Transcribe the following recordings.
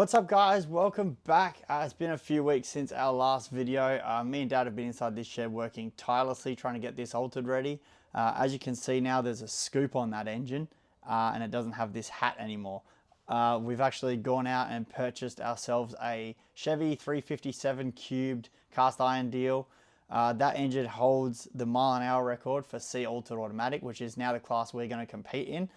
What's up guys, welcome back. It's been a few weeks since our last video. Me and Dad have been inside this shed working tirelessly trying to get this altered ready. As you can see now, there's a scoop on that engine and it doesn't have this hat anymore. We've actually gone out and purchased ourselves a Chevy 357 cubed cast iron deal. That engine holds the mile-an-hour record for C altered automatic, which is now the class we're going to compete in.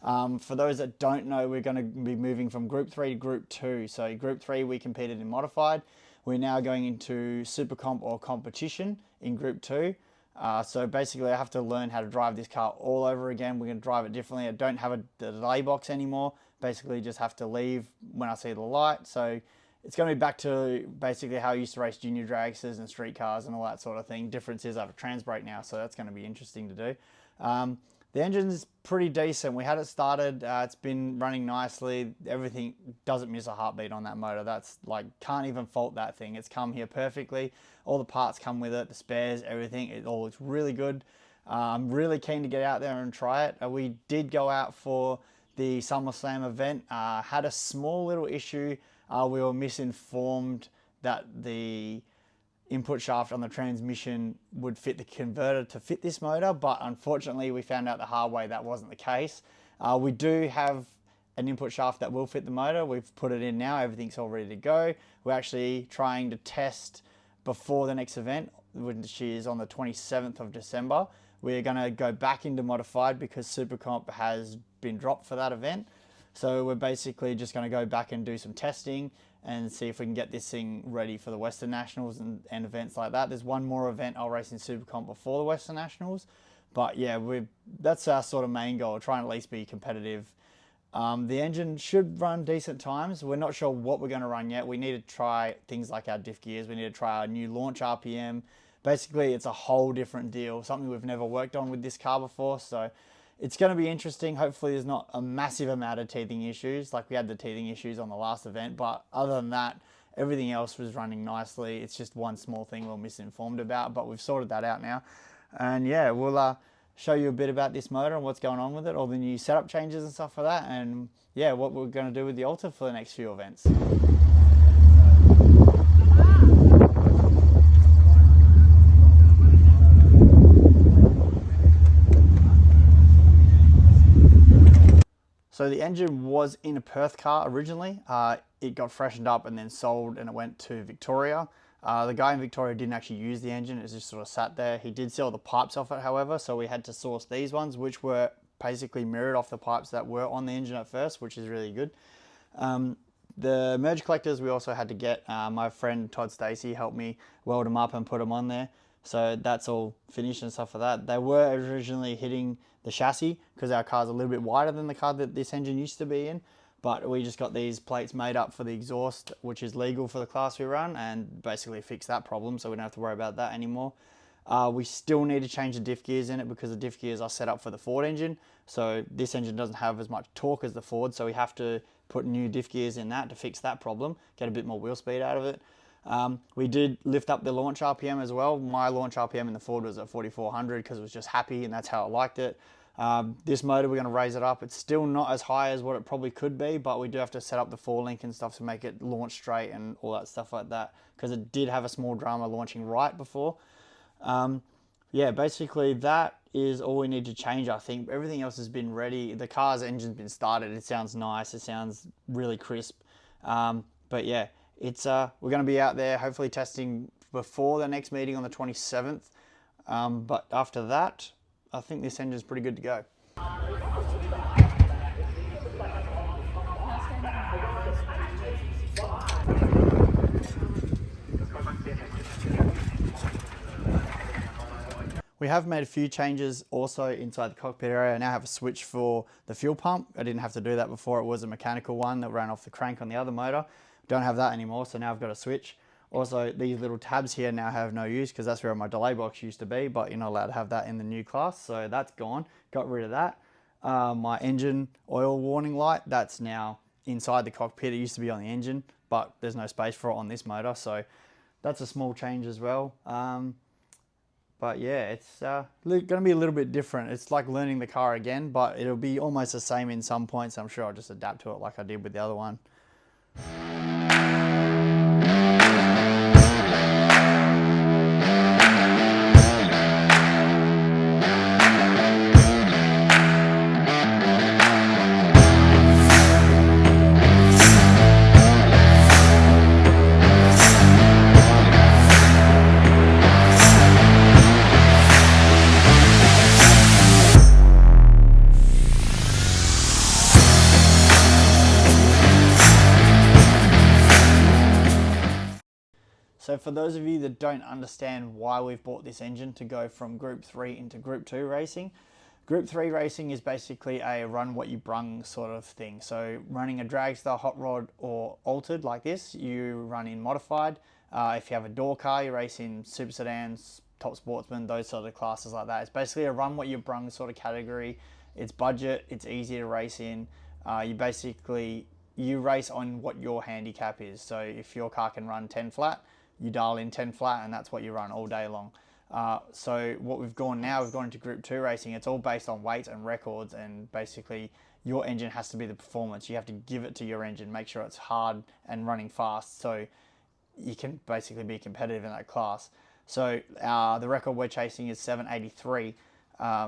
For those that don't know, we're going to be moving from Group 3 to Group 2. So Group 3 we competed in modified. We're now going into Super Comp or competition in Group 2. So basically I have to learn how to drive this car all over again. We're going to drive it differently. I don't have a delay box anymore. Basically just have to leave when I see the light. So it's going to be back to basically how I used to race junior dragsters and street cars and all that sort of thing. Difference is I have a trans brake now, so that's going to be interesting to do. The engine's pretty decent. We had it started, it's been running nicely. Everything doesn't miss a heartbeat on that motor. That's like, can't even fault that thing. It's come here perfectly. All the parts come with it, the spares, everything. It all looks really good. I'm really keen to get out there and try it. We did go out for the SummerSlam event. Had a small little issue. We were misinformed that the input shaft on the transmission would fit the converter to fit this motor, but unfortunately we found out the hard way that wasn't the case. We do have an input shaft that will fit the motor. We've put it in now, everything's all ready to go. We're actually trying to test before the next event, which is on the 27th of December. We're going to go back into modified because Super Comp has been dropped for that event. So we're basically just going to go back and do some testing and see if we can get this thing ready for the Western Nationals and events like that. There's one more event I'll race in Super Comp before the Western Nationals. But yeah, that's our sort of main goal, trying to at least be competitive. The engine should run decent times. We're not sure what we're going to run yet. We need to try things like our diff gears. We need to try our new launch RPM. Basically, it's a whole different deal, something we've never worked on with this car before. So it's going to be interesting. Hopefully there's not a massive amount of teething issues like we had the teething issues on the last event. But other than that, everything else was running nicely. It's just one small thing we're misinformed about, but we've sorted that out now. And yeah, we'll show you a bit about this motor and what's going on with it, all the new setup changes and stuff like that. And yeah, what we're going to do with the Alta for the next few events. So the engine was in a Perth car originally. It got freshened up and then sold and it went to Victoria. The guy in Victoria didn't actually use the engine, it just sort of sat there. He did sell the pipes off it, however, so we had to source these ones, which were basically mirrored off the pipes that were on the engine at first, which is really good. The merge collectors we also had to get. My friend Todd Stacey helped me weld them up and put them on there. So that's all finished and stuff for that. They were originally hitting the chassis because our car's a little bit wider than the car that this engine used to be in. But we just got these plates made up for the exhaust, which is legal for the class we run, and basically fix that problem so we don't have to worry about that anymore. We still need to change the diff gears in it because the diff gears are set up for the Ford engine. So this engine doesn't have as much torque as the Ford, so we have to put new diff gears in that to fix that problem, get a bit more wheel speed out of it. We did lift up the launch RPM as well. My launch RPM in the Ford was at 4400 because it was just happy and that's how I liked it. This motor, we're going to raise it up. It's still not as high as what it probably could be, but we do have to set up the 4-link and stuff to make it launch straight and all that stuff like that because it did have a small drama launching right before. Yeah, basically that is all we need to change, I think. Everything else has been ready. The car's engine's been started. It sounds nice. It sounds really crisp. But yeah, it's we're going to be out there hopefully testing before the next meeting on the 27th. But after that, I think this engine's pretty good to go. We have made a few changes also inside the cockpit area. I now have a switch for the fuel pump. I didn't have to do that before. It was a mechanical one that ran off the crank on the other motor. Don't have that anymore, so now I've got a switch. Also, these little tabs here now have no use because that's where my delay box used to be, but you're not allowed to have that in the new class, so that's gone. Got rid of that. My engine oil warning light, that's now inside the cockpit. It used to be on the engine, but there's no space for it on this motor, so that's a small change as well. But yeah, it's going to be a little bit different. It's like learning the car again, but it'll be almost the same in some points. I'm sure I'll just adapt to it like I did with the other one. So for those of you that don't understand why we've bought this engine to go from Group 3 into Group 2 racing, Group 3 racing is basically a run what you brung sort of thing. So running a drag style hot rod or altered like this, you run in modified. If you have a door car, you race in super sedans, top sportsman, those sort of classes like that. It's basically a run what you brung sort of category. It's budget, it's easy to race in. You race on what your handicap is. So if your car can run 10 flat, you dial in 10 flat and that's what you run all day long. So what we've gone into Group 2 racing. It's all based on weight and records, and basically your engine has to be the performance. You have to give it to your engine, make sure it's hard and running fast so you can basically be competitive in that class. So the record we're chasing is 783.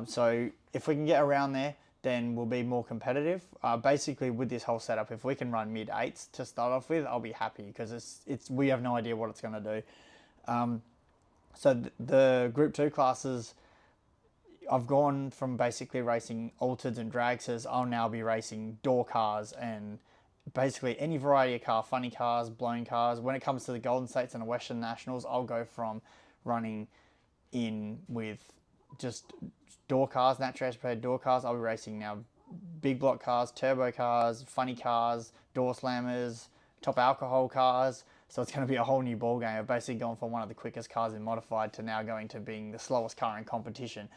So if we can get around there, then we'll be more competitive. Basically with this whole setup, if we can run mid 8s to start off with, I'll be happy, because we have no idea what it's going to do. So the Group 2 classes, I've gone from basically racing altereds and drags. I'll now be racing door cars and basically any variety of car, funny cars, blown cars. When it comes to the Golden States and the Western Nationals, I'll go from running in with just door cars, naturally aspirated door cars. I'll be racing now big block cars, turbo cars, funny cars, door slammers, top alcohol cars. So it's going to be a whole new ball game. I've basically gone from one of the quickest cars in modified to now going to being the slowest car in competition.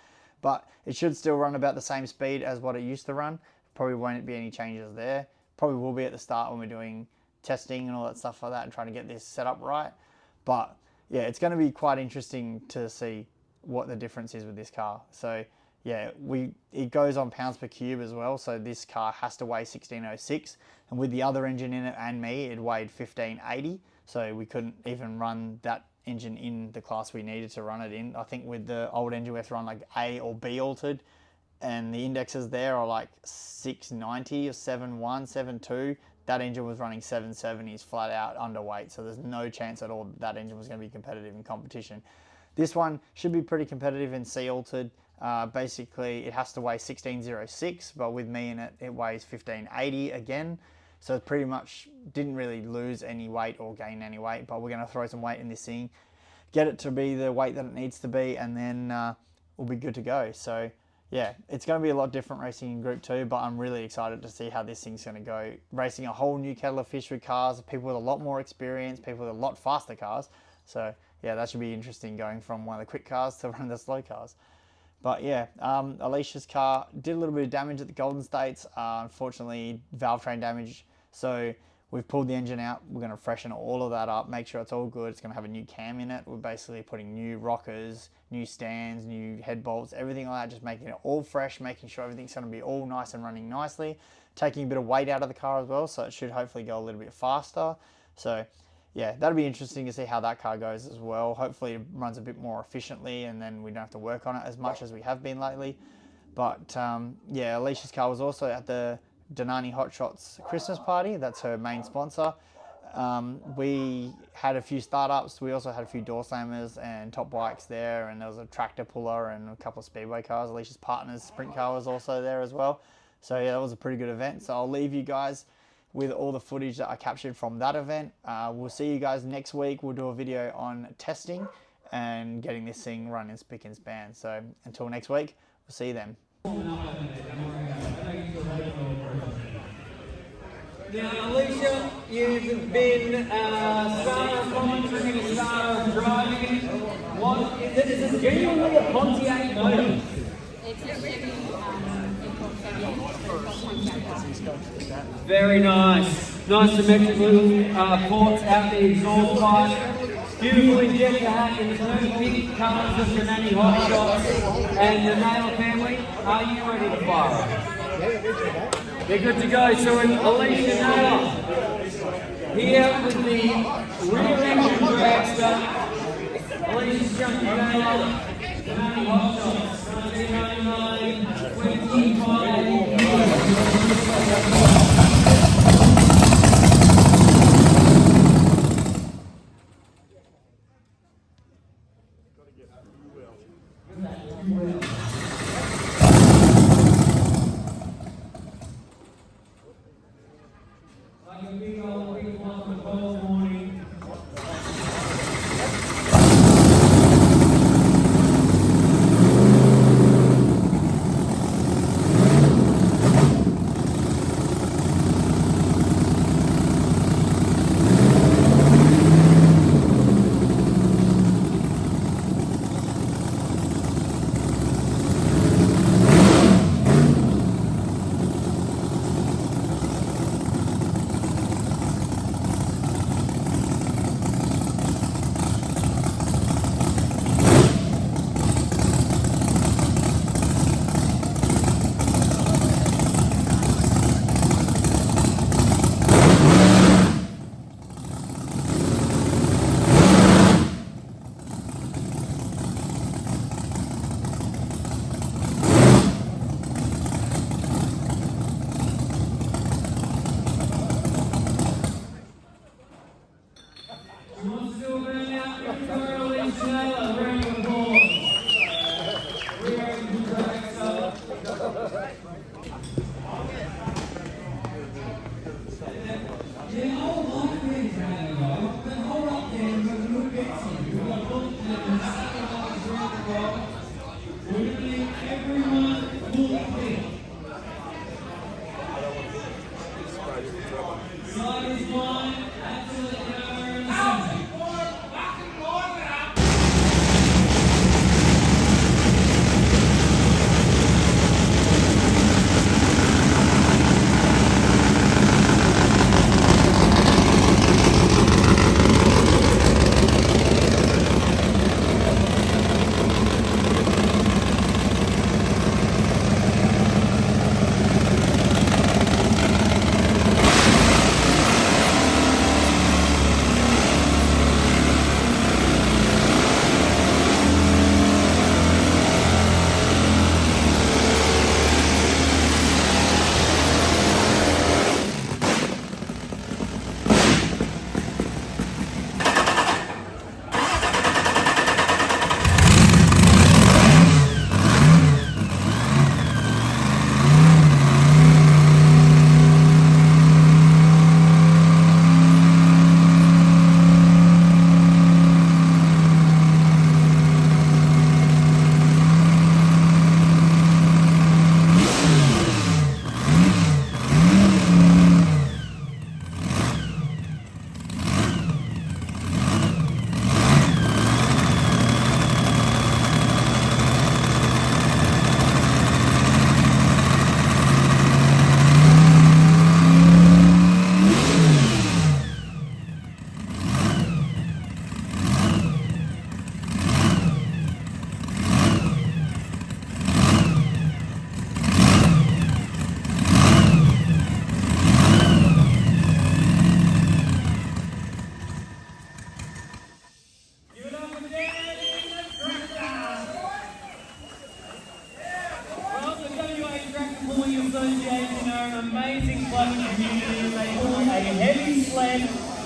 But it should still run about the same speed as what it used to run. Probably won't be any changes there. Probably will be at the start when we're doing testing and all that stuff like that and trying to get this set up right. But yeah, it's going to be quite interesting to see what the difference is with this car. So yeah, it goes on pounds per cube as well. So this car has to weigh 1606, and with the other engine in it and me, it weighed 1580. So we couldn't even run that engine in the class we needed to run it in. I think with the old engine we have to run like A or B altered, and the indexes there are like 690 or 71, 72. That engine was running 770s flat out underweight, so there's no chance at all that engine was going to be competitive in competition. This one should be pretty competitive in C altered. Basically, it has to weigh 1606, but with me in it, it weighs 1580 again. So it pretty much didn't really lose any weight or gain any weight, but we're going to throw some weight in this thing, get it to be the weight that it needs to be, and then we'll be good to go. So yeah, it's going to be a lot different racing in Group 2, but I'm really excited to see how this thing's going to go. Racing a whole new kettle of fish with cars, people with a lot more experience, people with a lot faster cars. So yeah, that should be interesting, going from one of the quick cars to one of the slow cars. But yeah, Alicia's car did a little bit of damage at the Golden States. Unfortunately, valve train damage. So we've pulled the engine out. We're going to freshen all of that up, make sure it's all good. It's going to have a new cam in it. We're basically putting new rockers, new stands, new head bolts, everything like that, just making it all fresh, making sure everything's going to be all nice and running nicely. Taking a bit of weight out of the car as well, so it should hopefully go a little bit faster. So yeah, that'll be interesting to see how that car goes as well. Hopefully it runs a bit more efficiently, and then we don't have to work on it as much as we have been lately. But yeah, Alicia's car was also at the Dananni Hotshots Christmas party. That's her main sponsor. We had a few startups. We also had a few door slammers and top bikes there, and there was a tractor puller and a couple of speedway cars. Alicia's partner's sprint car was also there as well. So yeah, that was a pretty good event. So I'll leave you guys with all the footage that I captured from that event. We'll see you guys next week. We'll do a video on testing and getting this thing run in spick and span. So until next week, we'll see you then. Now, Alicia, you've been star of commentary, star of driving. What is it genuinely a Pontiac motor? It's a Chevy Very nice. Nice symmetrical ports out the exhaust pipe. Beautiful injector hat in the perfect colours of Dananni Hotshots and the Nail family. Are you ready to fire? They're good to go. So Alicia Nail. Here with the rear engine dragster, ladies and gentlemen, Dananni Hotshots, 1999, 25. Like a big old big one on the cold morning. Association are an amazing clubbing community. They pull a heavy sled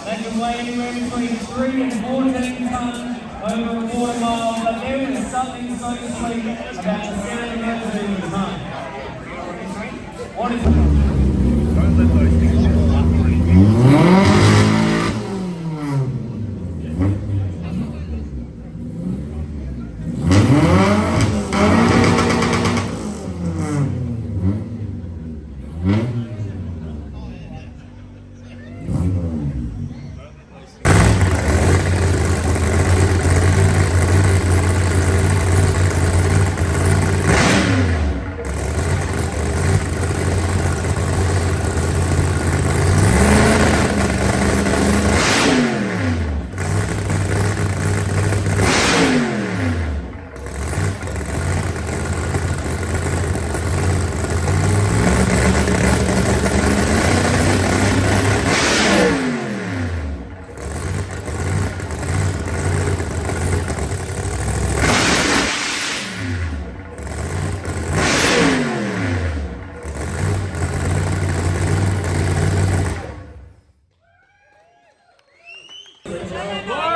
that can weigh anywhere between 3 and 14 tons over a quarter mile, but there is something so sweet about the sound of that moving home. What is Don't let those things Well,